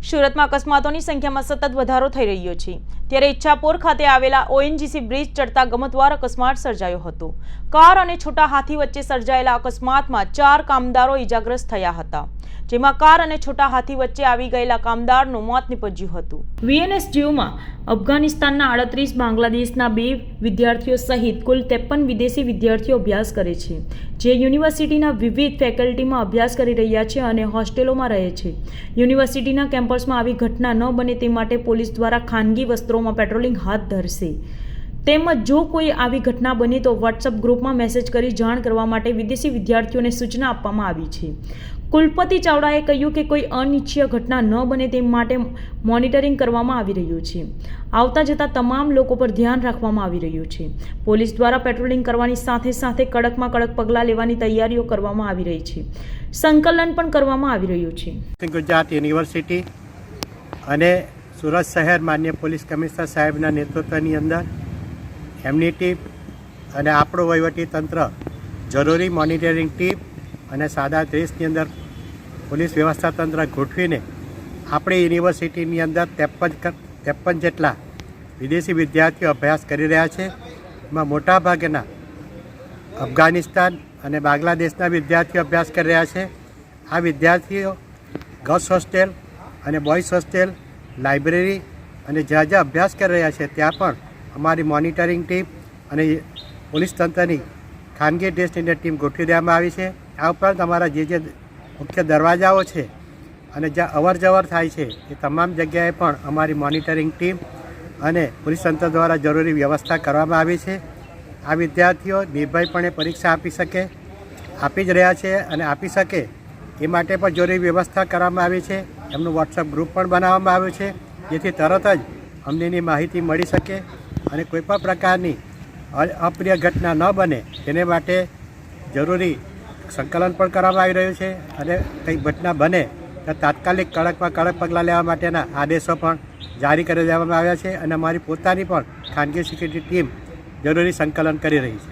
સુરતમાં અકસ્માતોની સંખ્યામાં સતત વધારો થઈ રહ્યો છે ત્યારે ઈચ્છાપોર ખાતે આવેલા ઓએનજીસી બ્રિજ ચડતા ગમતવાર અકસ્માત સર્જાયો હતો। કાર અને છોટા હાથી વચ્ચે સર્જાયેલા અકસ્માતમાં 4 કામદારો ઈજાગ્રસ્ત થયા હતા, જેમાં કાર અને છોટા હાથી વચ્ચે આવી ગયેલા કામદારનું મોત નીપજ્યું હતું। વીએનએસજીયુમાં અફઘાનિસ્તાનના 38, બાંગ્લાદેશના 2 વિદ્યાર્થીઓ સહિત કુલ 53 વિદેશી વિદ્યાર્થીઓ અભ્યાસ કરે છે, જે યુનિવર્સિટીના વિવિધ ફેકલ્ટીમાં અભ્યાસ કરી રહ્યા છે અને હોસ્ટેલોમાં રહે છે। યુનિવર્સિટીના કેમ્પસમાં આવી ઘટના ન બને તે માટે પોલીસ દ્વારા ખાનગી વસ્ત્રોમાં પેટ્રોલિંગ હાથ ધરશે, તેમજ જો કોઈ આવી ઘટના બને તો વોટ્સએપ ગ્રુપમાં મેસેજ કરી જાણ કરવા માટે વિદેશી વિદ્યાર્થીઓને સૂચના આપવામાં આવી છે। કુલપતિ ચાવડાએ કહ્યું કે કોઈ અનિચ્છનીય ઘટના ન બને તે માટે મોનિટરિંગ કરવામાં આવી રહ્યું છે। આવતા જતા તમામ લોકો પર ધ્યાન રાખવામાં આવી રહ્યું છે। પોલીસ દ્વારા પેટ્રોલિંગ કરવાની સાથે સાથે કડકમાં કડક પગલાં લેવાની તૈયારીઓ કરવામાં આવી રહી છે। સંકલન પણ કરવામાં આવી રહ્યું છે। ગુજરાત યુનિવર્સિટી અને સુરત શહેર માન્ય પોલીસ કમિશનર સાહેબના નેતૃત્વની અંદર એમની ટીમ અને આપણું વહીવટી તંત્ર જરૂરી મોનિટરિંગ ટીમ અને સાદા દેશની અંદર પોલીસ વ્યવસ્થા તંત્ર ગોઠવીને આપણી યુનિવર્સિટીની અંદર 53 જેટલા વિદેશી વિદ્યાર્થીઓ અભ્યાસ કરી રહ્યા છે। એમાં મોટાભાગના અફઘાનિસ્તાન અને બાંગ્લાદેશના વિદ્યાર્થીઓ અભ્યાસ કરી રહ્યા છે। આ વિદ્યાર્થીઓ ગર્લ્સ હોસ્ટેલ અને બોયઝ હોસ્ટેલ, લાઇબ્રેરી અને જ્યાં જ્યાં અભ્યાસ કરી રહ્યા છે ત્યાં પણ અમારી મોનિટરિંગ ટીમ અને પોલીસ તંત્રની ખાનગી ટેસ્ટની ટીમ ગોઠવી દેવામાં આવી છે। આ ઉપરાંત અમારા જે મુખ્ય દરવાજાઓ છે અને જ્યાં અવર જવર થાય છે એ તમામ જગ્યાએ પણ અમારી મોનિટરિંગ ટીમ અને પોલીસ તંત્ર દ્વારા જરૂરી વ્યવસ્થા કરવામાં આવી છે। આ વિદ્યાર્થીઓ નિર્ભયપણે પરીક્ષા આપી જ રહ્યા છે અને આપી શકે એ માટે પણ જરૂરી વ્યવસ્થા કરવામાં આવી છે। એમનું વોટ્સઅપ ગ્રુપ પણ બનાવવામાં આવ્યું છે, જેથી તરત જ અમને એની માહિતી મળી શકે અને કોઈપણ પ્રકારની અપ્રિય ઘટના ન બને તેને માટે જરૂરી સંકલન પણ કરવામાં આવી રહ્યું છે અને કંઈ ઘટના બને તો તાત્કાલિક કડકમાં કડક પગલાં લેવા માટેના આદેશો પણ જારી કરી દેવામાં આવ્યા છે અને અમારી પોતાની પણ ખાનગી સિક્યુરિટી ટીમ જરૂરી સંકલન કરી રહી છે।